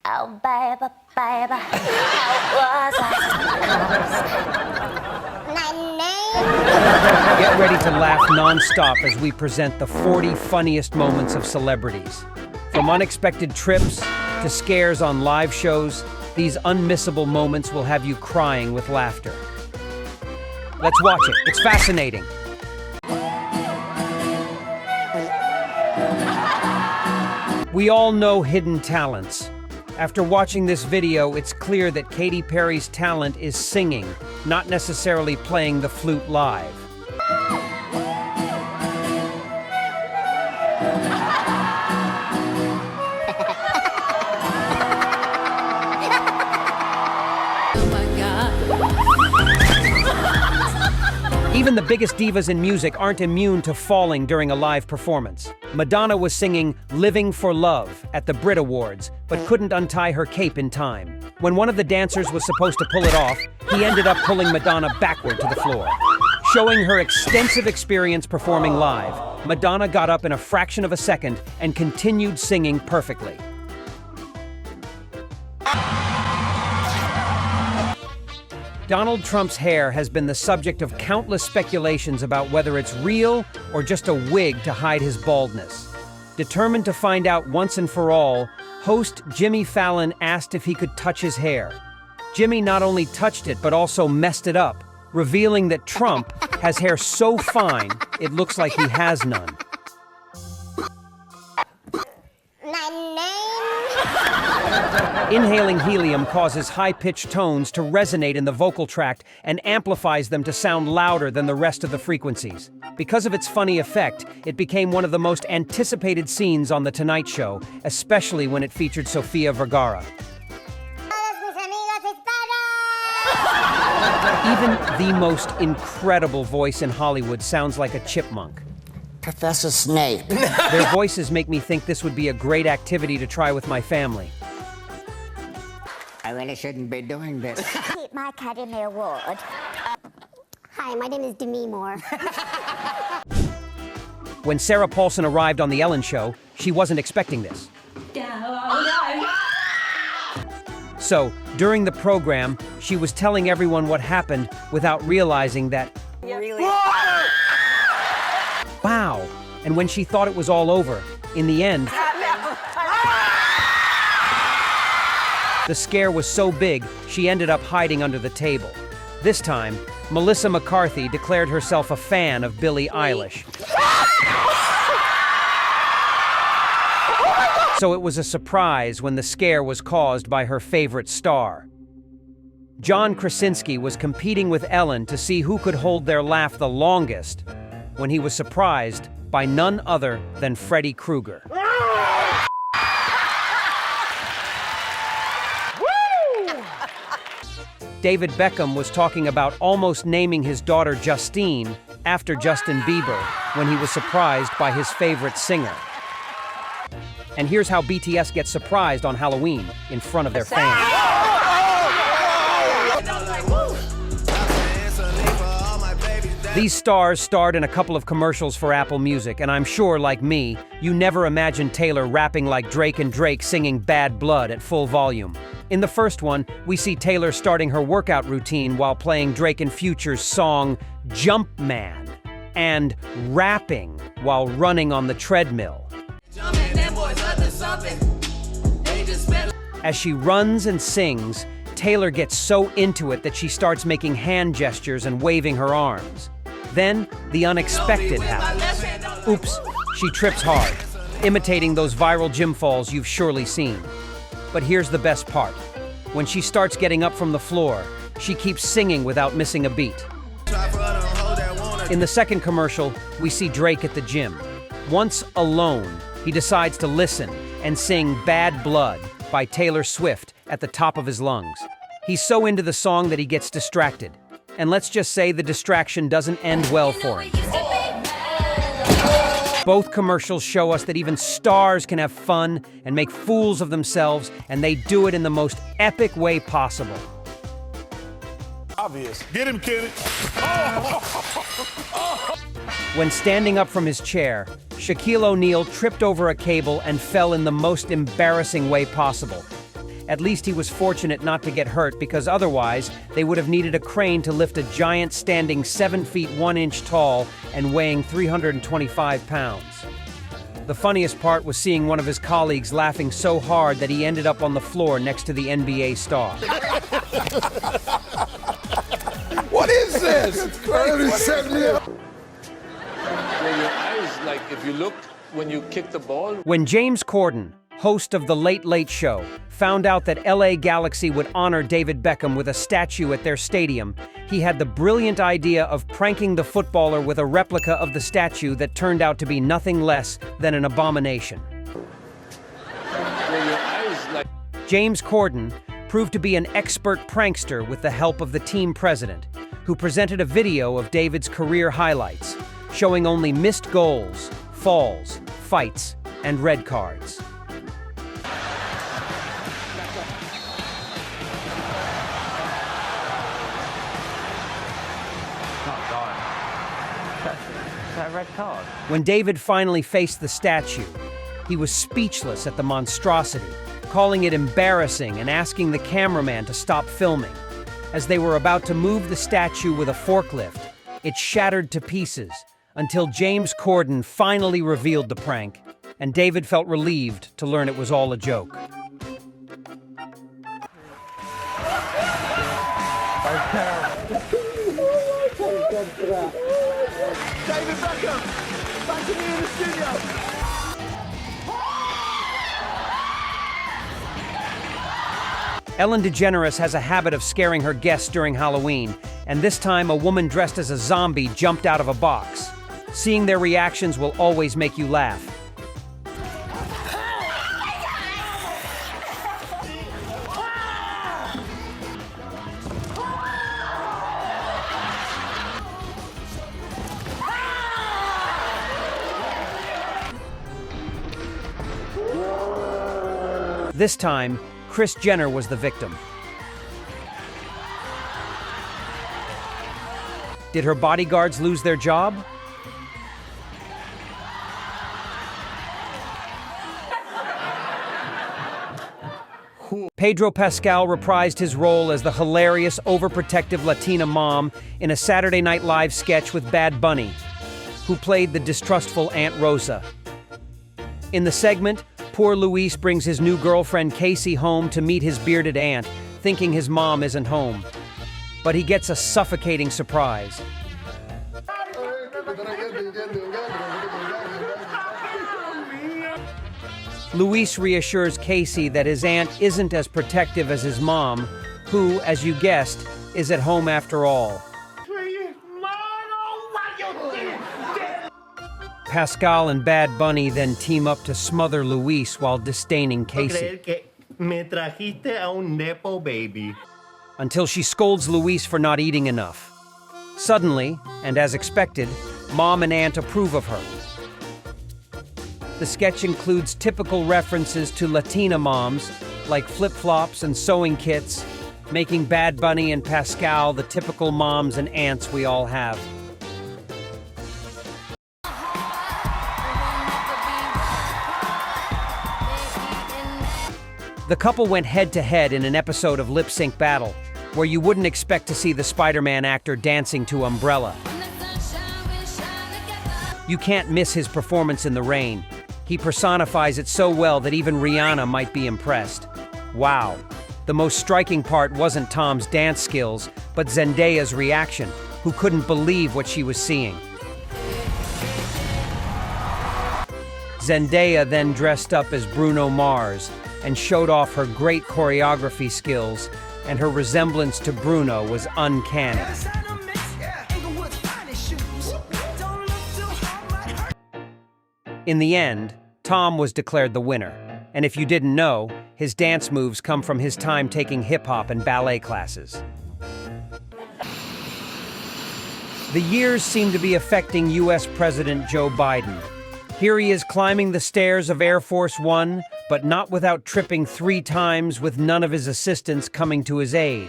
Oh, baby, baby, how was I? Get ready to laugh non-stop as we present the 40 funniest moments of celebrities. From unexpected trips to scares on live shows, these unmissable moments will have you crying with laughter. Let's watch it. It's fascinating. We all know hidden talents. After watching this video, it's clear that Katy Perry's talent is singing, not necessarily playing the flute live. Even the biggest divas in music aren't immune to falling during a live performance. Madonna was singing Living for Love at the Brit Awards, but couldn't untie her cape in time. When one of the dancers was supposed to pull it off, he ended up pulling Madonna backward to the floor. Showing her extensive experience performing live, Madonna got up in a fraction of a second and continued singing perfectly. Donald Trump's hair has been the subject of countless speculations about whether it's real or just a wig to hide his baldness. Determined to find out once and for all, host Jimmy Fallon asked if he could touch his hair. Jimmy not only touched it but also messed it up, revealing that Trump has hair so fine it looks like he has none. Inhaling helium causes high-pitched tones to resonate in the vocal tract and amplifies them to sound louder than the rest of the frequencies. Because of its funny effect, it became one of the most anticipated scenes on The Tonight Show, especially when it featured Sofia Vergara. Even the most incredible voice in Hollywood sounds like a chipmunk. Professor Snape. Their voices make me think this would be a great activity to try with my family. I really shouldn't be doing this. Keep my Academy Award. Hi, my name is Demi Moore. When Sarah Paulson arrived on The Ellen Show, she wasn't expecting this. So, during the program, she was telling everyone what happened without realizing that... Really? Wow! And when she thought it was all over, in the end... The scare was so big, she ended up hiding under the table. This time, Melissa McCarthy declared herself a fan of Billie Eilish. So it was a surprise when the scare was caused by her favorite star. John Krasinski was competing with Ellen to see who could hold their laugh the longest when he was surprised by none other than Freddy Krueger. David Beckham was talking about almost naming his daughter Justine after Justin Bieber when he was surprised by his favorite singer. And here's how BTS gets surprised on Halloween in front of their fans. These stars starred in a couple of commercials for Apple Music, and I'm sure, like me, you never imagined Taylor rapping like Drake and Drake singing Bad Blood at full volume. In the first one, we see Taylor starting her workout routine while playing Drake and Future's song Jumpman and rapping while running on the treadmill. As she runs and sings, Taylor gets so into it that she starts making hand gestures and waving her arms. Then, the unexpected happens. Oops, she trips hard, imitating those viral gym falls you've surely seen. But here's the best part. When she starts getting up from the floor, she keeps singing without missing a beat. In the second commercial, we see Drake at the gym. Once alone, he decides to listen and sing Bad Blood by Taylor Swift at the top of his lungs. He's so into the song that he gets distracted. And let's just say the distraction doesn't end well for him. Both commercials show us that even stars can have fun and make fools of themselves, and they do it in the most epic way possible. Obvious. Get him, Kenny. When standing up from his chair, Shaquille O'Neal tripped over a cable and fell in the most embarrassing way possible. At least he was fortunate not to get hurt because otherwise they would have needed a crane to lift a giant standing 7 feet 1 inch tall and weighing 325 pounds. The funniest part was seeing one of his colleagues laughing so hard that he ended up on the floor next to the NBA star. What is this? It's crazy. Set me up. Your eyes, like if you look when you kick the ball. When James Corden, host of The Late Late Show, found out that LA Galaxy would honor David Beckham with a statue at their stadium, he had the brilliant idea of pranking the footballer with a replica of the statue that turned out to be nothing less than an abomination. Your eyes, like. James Corden proved to be an expert prankster with the help of the team president, who presented a video of David's career highlights, showing only missed goals, falls, fights, and red cards. That red card. When David finally faced the statue, he was speechless at the monstrosity, calling it embarrassing and asking the cameraman to stop filming. As they were about to move the statue with a forklift, it shattered to pieces until James Corden finally revealed the prank, and David felt relieved to learn it was all a joke. David Beckham, back to me in the studio. Ellen DeGeneres has a habit of scaring her guests during Halloween, and this time a woman dressed as a zombie jumped out of a box. Seeing their reactions will always make you laugh. This time, Kris Jenner was the victim. Did her bodyguards lose their job? Pedro Pascal reprised his role as the hilarious, overprotective Latina mom in a Saturday Night Live sketch with Bad Bunny, who played the distrustful Aunt Rosa. In the segment, poor Luis brings his new girlfriend Casey home to meet his bearded aunt, thinking his mom isn't home. But he gets a suffocating surprise. Luis reassures Casey that his aunt isn't as protective as his mom, who, as you guessed, is at home after all. Pascal and Bad Bunny then team up to smother Luis while disdaining Casey. Me trajiste a un nepo baby. Until she scolds Luis for not eating enough. Suddenly, and as expected, Mom and Aunt approve of her. The sketch includes typical references to Latina moms, like flip-flops and sewing kits, making Bad Bunny and Pascal the typical moms and aunts we all have. The couple went head-to-head in an episode of Lip Sync Battle, where you wouldn't expect to see the Spider-Man actor dancing to Umbrella. You can't miss his performance in the rain. He personifies it so well that even Rihanna might be impressed. Wow. The most striking part wasn't Tom's dance skills, but Zendaya's reaction, who couldn't believe what she was seeing. Zendaya then dressed up as Bruno Mars and showed off her great choreography skills, and her resemblance to Bruno was uncanny. In the end, Tom was declared the winner, and if you didn't know, his dance moves come from his time taking hip-hop and ballet classes. The years seem to be affecting U.S. President Joe Biden. Here he is climbing the stairs of Air Force One, but not without tripping 3 times with none of his assistants coming to his aid.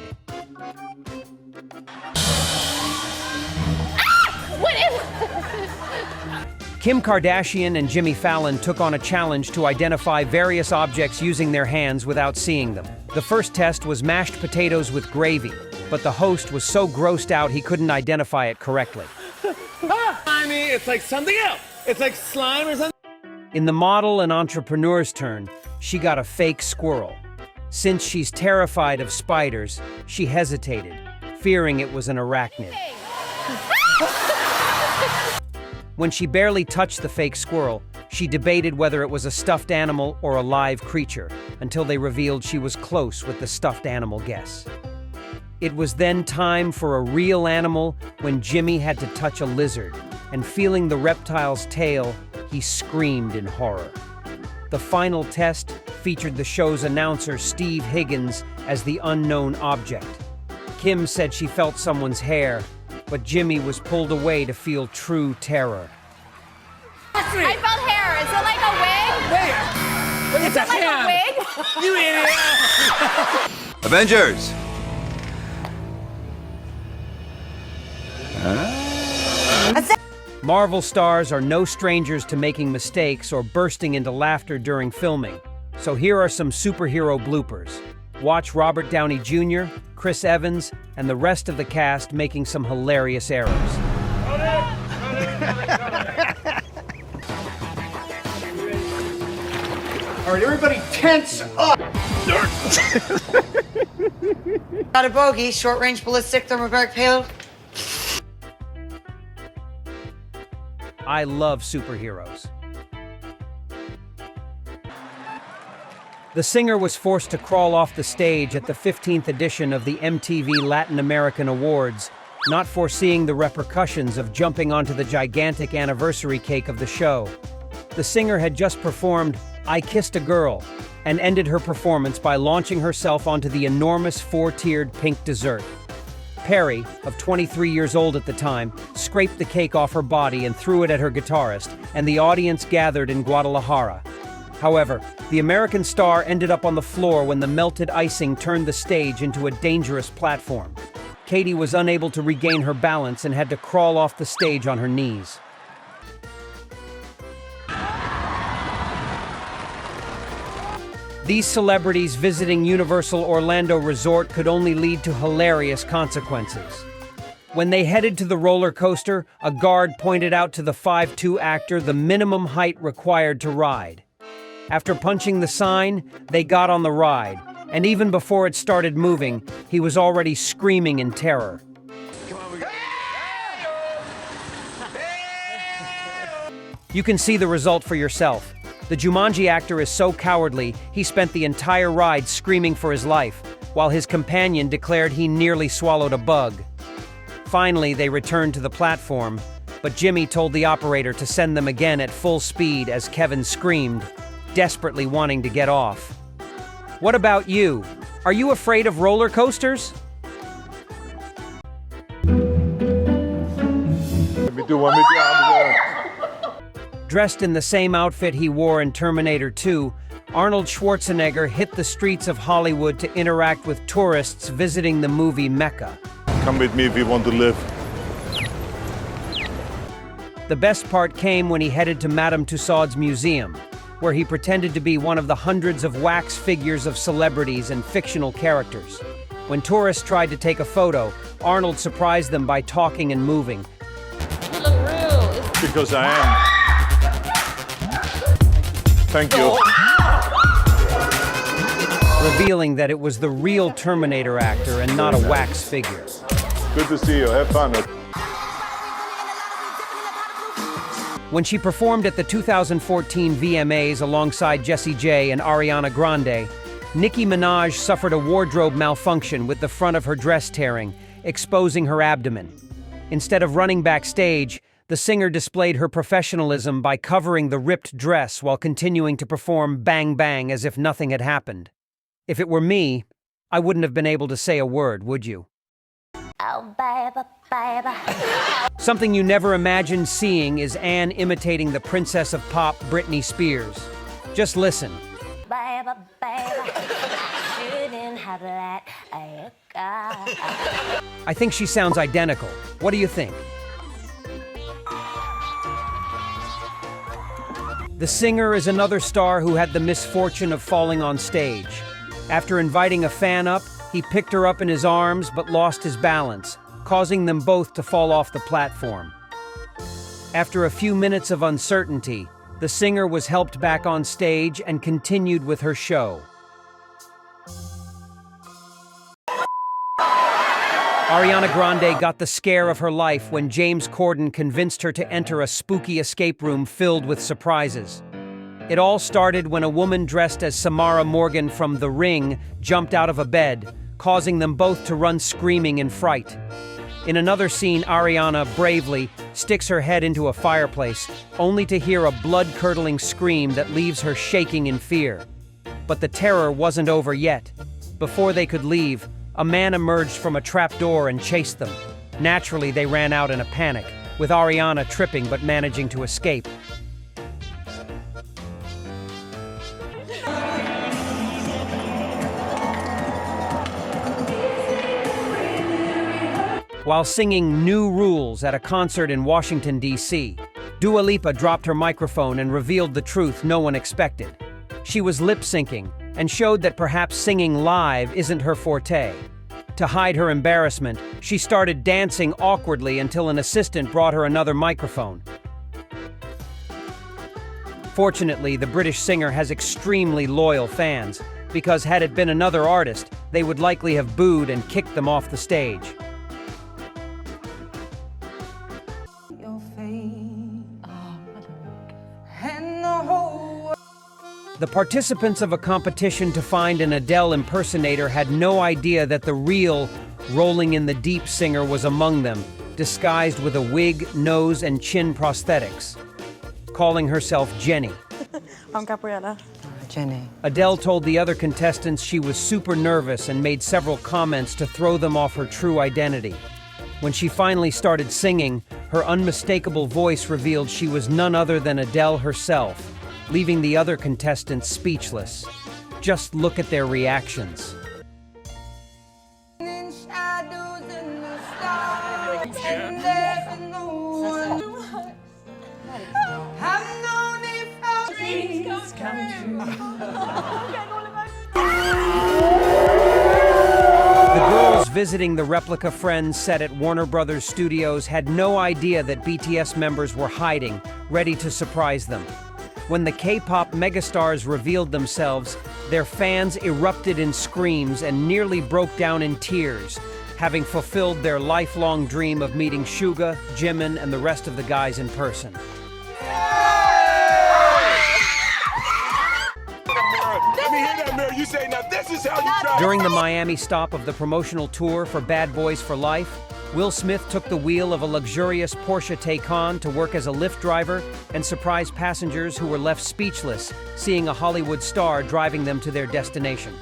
Kim Kardashian and Jimmy Fallon took on a challenge to identify various objects using their hands without seeing them. The first test was mashed potatoes with gravy, but the host was so grossed out he couldn't identify it correctly. Slimy, it's like something else. It's like slime or something. In the model and entrepreneur's turn, she got a fake squirrel. Since she's terrified of spiders, she hesitated, fearing it was an arachnid. When she barely touched the fake squirrel, she debated whether it was a stuffed animal or a live creature, until they revealed she was close with the stuffed animal guess. It was then time for a real animal when Jimmy had to touch a lizard, and feeling the reptile's tail, he screamed in horror. The final test featured the show's announcer Steve Higgins as the unknown object. Kim said she felt someone's hair, but Jimmy was pulled away to feel true terror. I felt hair. Is it like a wig? Wait, Is it like a wig? You idiot! Avengers! Marvel stars are no strangers to making mistakes or bursting into laughter during filming. So here are some superhero bloopers. Watch Robert Downey Jr., Chris Evans, and the rest of the cast making some hilarious errors. All right, everybody tense up. Got a bogey, short-range ballistic thermobaric payload. I love superheroes. The singer was forced to crawl off the stage at the 15th edition of the MTV Latin American Awards, not foreseeing the repercussions of jumping onto the gigantic anniversary cake of the show. The singer had just performed I Kissed a Girl and ended her performance by launching herself onto the enormous 4-tiered pink dessert. Perry, of 23 years old at the time, scraped the cake off her body and threw it at her guitarist, and the audience gathered in Guadalajara. However, the American star ended up on the floor when the melted icing turned the stage into a dangerous platform. Katy was unable to regain her balance and had to crawl off the stage on her knees. These celebrities visiting Universal Orlando Resort could only lead to hilarious consequences. When they headed to the roller coaster, a guard pointed out to the 5'2" actor the minimum height required to ride. After punching the sign, they got on the ride, and even before it started moving, he was already screaming in terror. You can see the result for yourself. The Jumanji actor is so cowardly, he spent the entire ride screaming for his life, while his companion declared he nearly swallowed a bug. Finally, they returned to the platform, but Jimmy told the operator to send them again at full speed as Kevin screamed, desperately wanting to get off. What about you? Are you afraid of roller coasters? Dressed in the same outfit he wore in Terminator 2, Arnold Schwarzenegger hit the streets of Hollywood to interact with tourists visiting the movie Mecca. Come with me if you want to live. The best part came when he headed to Madame Tussauds Museum, where he pretended to be one of the hundreds of wax figures of celebrities and fictional characters. When tourists tried to take a photo, Arnold surprised them by talking and moving. You look real. Because I am. Thank you. Revealing that it was the real Terminator actor and not a wax figure. Good to see you. Have fun. When she performed at the 2014 VMAs alongside Jessie J and Ariana Grande, Nicki Minaj suffered a wardrobe malfunction with the front of her dress tearing, exposing her abdomen. Instead of running backstage, the singer displayed her professionalism by covering the ripped dress while continuing to perform Bang Bang as if nothing had happened. If it were me, I wouldn't have been able to say a word, would you? Oh, baby, baby. Something you never imagined seeing is Anne imitating the princess of pop, Britney Spears. Just listen. Baby, baby. Shouldn't have let you go. I think she sounds identical. What do you think? The singer is another star who had the misfortune of falling on stage. After inviting a fan up, he picked her up in his arms but lost his balance, causing them both to fall off the platform. After a few minutes of uncertainty, the singer was helped back on stage and continued with her show. Ariana Grande got the scare of her life when James Corden convinced her to enter a spooky escape room filled with surprises. It all started when a woman dressed as Samara Morgan from The Ring jumped out of a bed, causing them both to run screaming in fright. In another scene, Ariana bravely sticks her head into a fireplace, only to hear a blood-curdling scream that leaves her shaking in fear. But the terror wasn't over yet. Before they could leave, a man emerged from a trapdoor and chased them. Naturally, they ran out in a panic, with Ariana tripping but managing to escape. While singing New Rules at a concert in Washington, D.C., Dua Lipa dropped her microphone and revealed the truth no one expected. She was lip-syncing and showed that perhaps singing live isn't her forte. To hide her embarrassment, she started dancing awkwardly until an assistant brought her another microphone. Fortunately, the British singer has extremely loyal fans, because had it been another artist, they would likely have booed and kicked them off the stage. The participants of a competition to find an Adele impersonator had no idea that the real Rolling in the Deep singer was among them, disguised with a wig, nose, and chin prosthetics. Calling herself Jenny. I'm Gabriella. Jenny. Adele told the other contestants she was super nervous and made several comments to throw them off her true identity. When she finally started singing, her unmistakable voice revealed she was none other than Adele herself, leaving the other contestants speechless. Just look at their reactions. The girls visiting the replica Friends set at Warner Brothers Studios had no idea that BTS members were hiding, ready to surprise them. When the K-pop megastars revealed themselves, their fans erupted in screams and nearly broke down in tears, having fulfilled their lifelong dream of meeting Suga, Jimin, and the rest of the guys in person. Let me hear that, Mary. You say, now this is how you try. During the Miami stop of the promotional tour for Bad Boys for Life, Will Smith took the wheel of a luxurious Porsche Taycan to work as a Lyft driver and surprise passengers who were left speechless, seeing a Hollywood star driving them to their destination.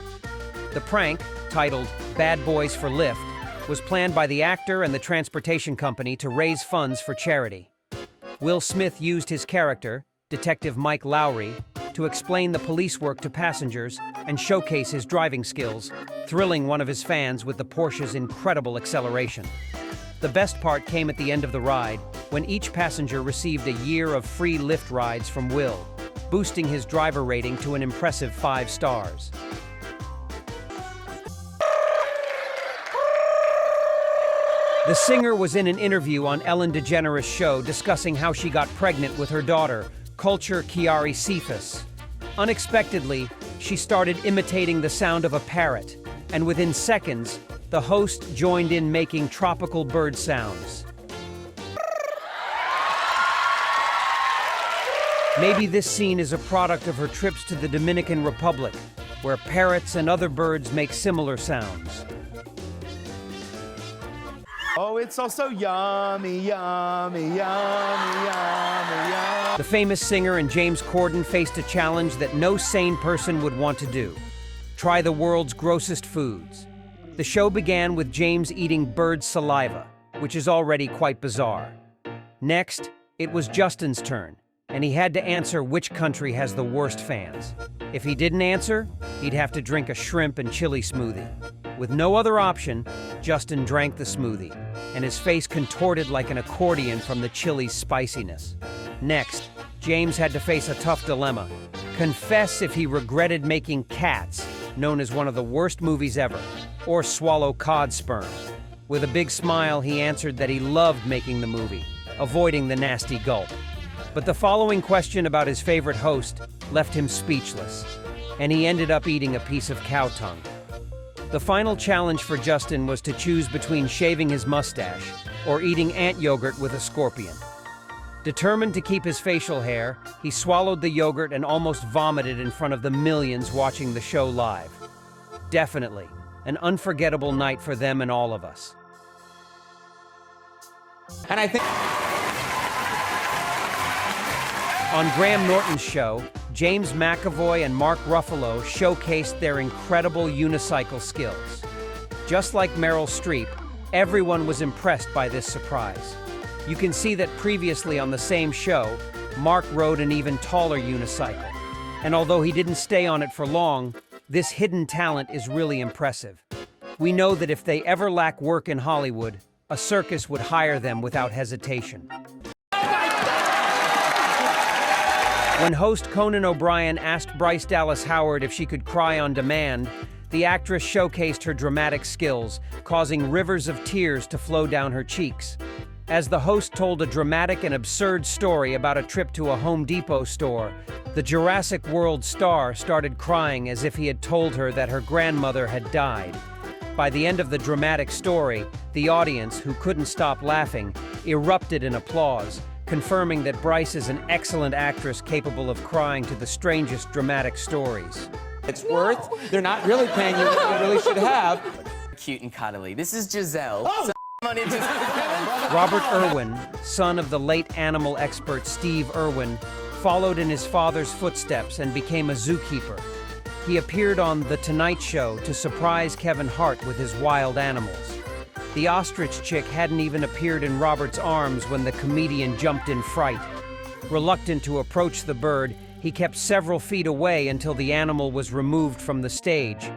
The prank, titled Bad Boys for Lyft, was planned by the actor and the transportation company to raise funds for charity. Will Smith used his character, Detective Mike Lowry, to explain the police work to passengers and showcase his driving skills, thrilling one of his fans with the Porsche's incredible acceleration. The best part came at the end of the ride, when each passenger received a year of free Lyft rides from Will, boosting his driver rating to an impressive 5 stars. The singer was in an interview on Ellen DeGeneres' show discussing how she got pregnant with her daughter, Culture Chiari Cephas. Unexpectedly, she started imitating the sound of a parrot, and within seconds, the host joined in making tropical bird sounds. Maybe this scene is a product of her trips to the Dominican Republic, where parrots and other birds make similar sounds. Oh, it's also yummy, yummy, yummy, yummy, yummy. The famous singer and James Corden faced a challenge that no sane person would want to do: try the world's grossest foods. The show began with James eating bird saliva, which is already quite bizarre. Next, it was Justin's turn, and he had to answer which country has the worst fans. If he didn't answer, he'd have to drink a shrimp and chili smoothie. With no other option, Justin drank the smoothie, and his face contorted like an accordion from the chili's spiciness. Next, James had to face a tough dilemma. Confess if he regretted making Cats, known as one of the worst movies ever, or swallow cod sperm. With a big smile, he answered that he loved making the movie, avoiding the nasty gulp. But the following question about his favorite host left him speechless, and he ended up eating a piece of cow tongue. The final challenge for Justin was to choose between shaving his mustache or eating ant yogurt with a scorpion. Determined to keep his facial hair, he swallowed the yogurt and almost vomited in front of the millions watching the show live. Definitely an unforgettable night for them and all of us. And I think on Graham Norton's show, James McAvoy and Mark Ruffalo showcased their incredible unicycle skills. Just like Meryl Streep, everyone was impressed by this surprise. You can see that previously on the same show, Mark rode an even taller unicycle. And although he didn't stay on it for long, this hidden talent is really impressive. We know that if they ever lack work in Hollywood, a circus would hire them without hesitation. When host Conan O'Brien asked Bryce Dallas Howard if she could cry on demand, the actress showcased her dramatic skills, causing rivers of tears to flow down her cheeks. As the host told a dramatic and absurd story about a trip to a Home Depot store, the Jurassic World star started crying as if he had told her that her grandmother had died. By the end of the dramatic story, the audience, who couldn't stop laughing, erupted in applause, confirming that Bryce is an excellent actress capable of crying to the strangest dramatic stories. it's worth. They're not really paying you what you really should have. Cute and cuddly. This is Giselle. Oh. Robert Irwin, son of the late animal expert Steve Irwin, followed in his father's footsteps and became a zookeeper. He appeared on The Tonight Show to surprise Kevin Hart with his wild animals. The ostrich chick hadn't even appeared in Robert's arms when the comedian jumped in fright. Reluctant to approach the bird, he kept several feet away until the animal was removed from the stage.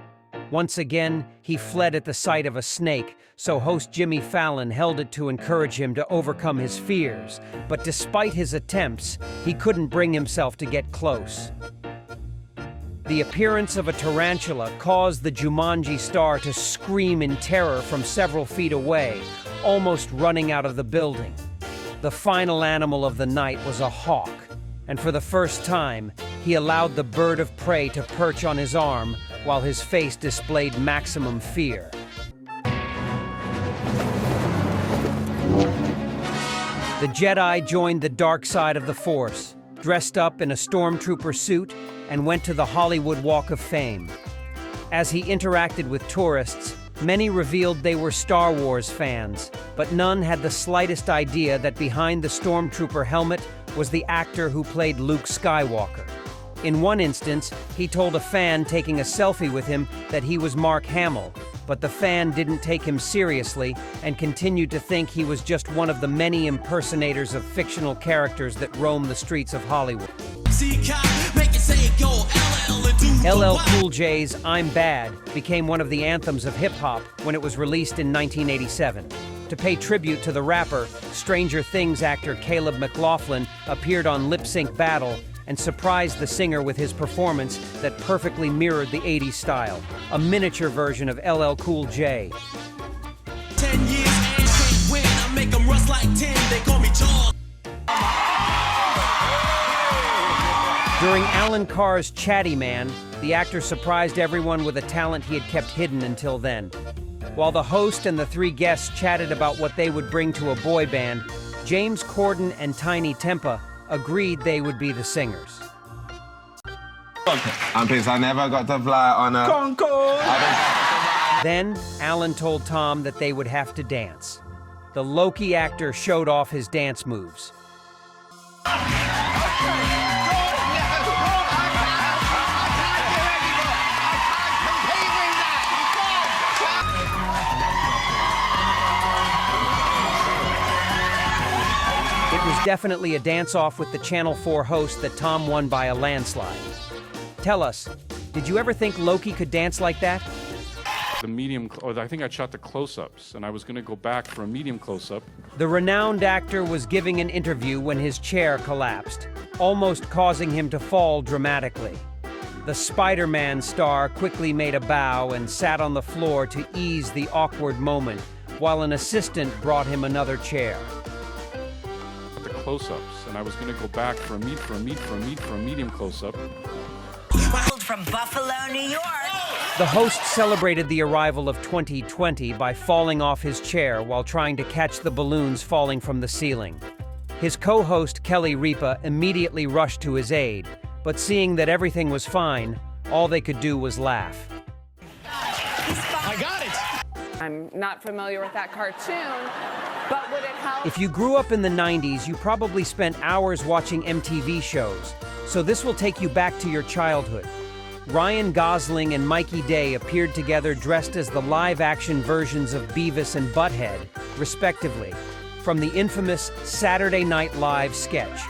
Once again, he fled at the sight of a snake, so host Jimmy Fallon held it to encourage him to overcome his fears. But despite his attempts, he couldn't bring himself to get close. The appearance of a tarantula caused the Jumanji star to scream in terror from several feet away, almost running out of the building. The final animal of the night was a hawk, and for the first time, he allowed the bird of prey to perch on his arm while his face displayed maximum fear. The Jedi joined the dark side of the Force, dressed up in a stormtrooper suit, and went to the Hollywood Walk of Fame. As he interacted with tourists, many revealed they were Star Wars fans, but none had the slightest idea that behind the stormtrooper helmet was the actor who played Luke Skywalker. In one instance, he told a fan taking a selfie with him that he was Mark Hamill, but the fan didn't take him seriously and continued to think he was just one of the many impersonators of fictional characters that roam the streets of Hollywood. LL Cool J's I'm Bad became one of the anthems of hip-hop when it was released in 1987. To pay tribute to the rapper, Stranger Things actor Caleb McLaughlin appeared on Lip Sync Battle and surprised the singer with his performance that perfectly mirrored the 80s style, a miniature version of LL Cool J. 10 years and can't win. I make them rust like 10. They call me Charles. During Alan Carr's Chatty Man, the actor surprised everyone with a talent he had kept hidden until then. While the host and the three guests chatted about what they would bring to a boy band, James Corden and Tiny Tempa agreed they would be the singers. I'm pissed I never got to fly on a Concorde. Then, Alan told Tom that they would have to dance. The Loki actor showed off his dance moves. It was definitely a dance-off with the Channel 4 host that Tom won by a landslide. Tell us, did you ever think Loki could dance like that? The medium, or I think I shot the close-ups, and I was going to go back for a medium close-up. The renowned actor was giving an interview when his chair collapsed, almost causing him to fall dramatically. The Spider-Man star quickly made a bow and sat on the floor to ease the awkward moment, while an assistant brought him another chair. The close-ups, and I was going to go back for a medium close-up. From Buffalo, New York. The host celebrated the arrival of 2020 by falling off his chair while trying to catch the balloons falling from the ceiling. His co-host, Kelly Ripa, immediately rushed to his aid, but seeing that everything was fine, all they could do was laugh. I got it! I'm not familiar with that cartoon, but would it help? If you grew up in the 90s, you probably spent hours watching MTV shows, so this will take you back to your childhood. Ryan Gosling and Mikey Day appeared together dressed as the live-action versions of Beavis and Butthead, respectively, from the infamous Saturday Night Live sketch,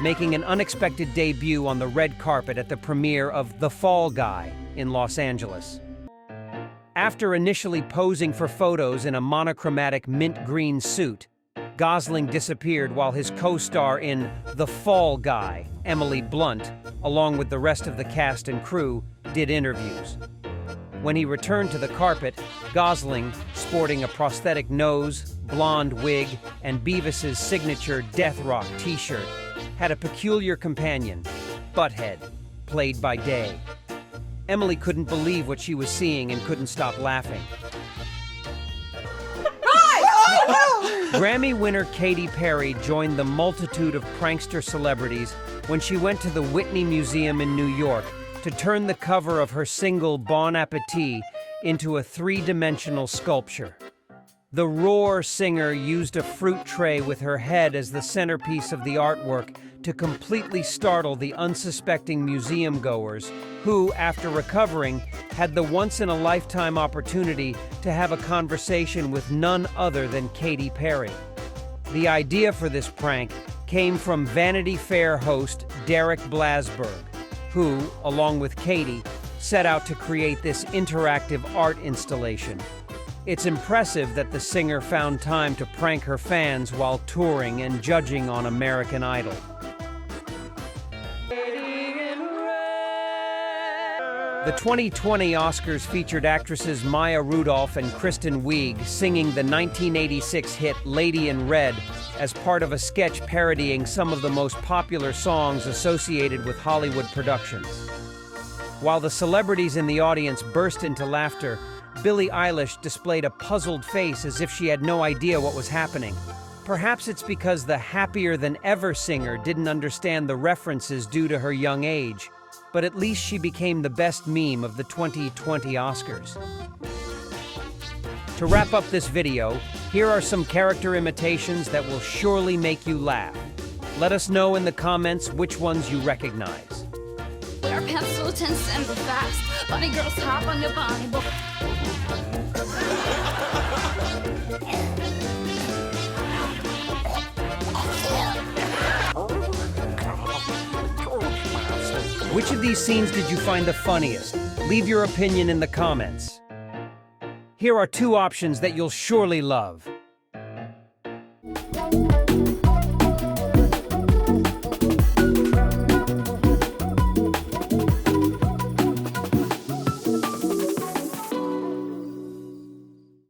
making an unexpected debut on the red carpet at the premiere of The Fall Guy in Los Angeles. After initially posing for photos in a monochromatic mint green suit, Gosling disappeared while his co-star in The Fall Guy, Emily Blunt, along with the rest of the cast and crew, did interviews. When he returned to the carpet, Gosling, sporting a prosthetic nose, blonde wig, and Beavis's signature Death Rock t-shirt, had a peculiar companion, Butthead, played by Day. Emily couldn't believe what she was seeing and couldn't stop laughing. Grammy winner Katy Perry joined the multitude of prankster celebrities when she went to the Whitney Museum in New York to turn the cover of her single Bon Appetit into a three-dimensional sculpture. The Roar singer used a fruit tray with her head as the centerpiece of the artwork to completely startle the unsuspecting museum goers who, after recovering, had the once-in-a-lifetime opportunity to have a conversation with none other than Katy Perry. The idea for this prank came from Vanity Fair host Derek Blasberg, who, along with Katy, set out to create this interactive art installation. It's impressive that the singer found time to prank her fans while touring and judging on American Idol. The 2020 Oscars featured actresses Maya Rudolph and Kristen Wiig singing the 1986 hit Lady in Red as part of a sketch parodying some of the most popular songs associated with Hollywood productions. While the celebrities in the audience burst into laughter, Billie Eilish displayed a puzzled face as if she had no idea what was happening. Perhaps it's because the happier-than-ever singer didn't understand the references due to her young age, but at least she became the best meme of the 2020 Oscars. To wrap up this video, here are some character imitations that will surely make you laugh. Let us know in the comments which ones you recognize. Wear pants so tense and fast. Bunny girls hop on your bunny. Which of these scenes did you find the funniest? Leave your opinion in the comments. Here are two options that you'll surely love.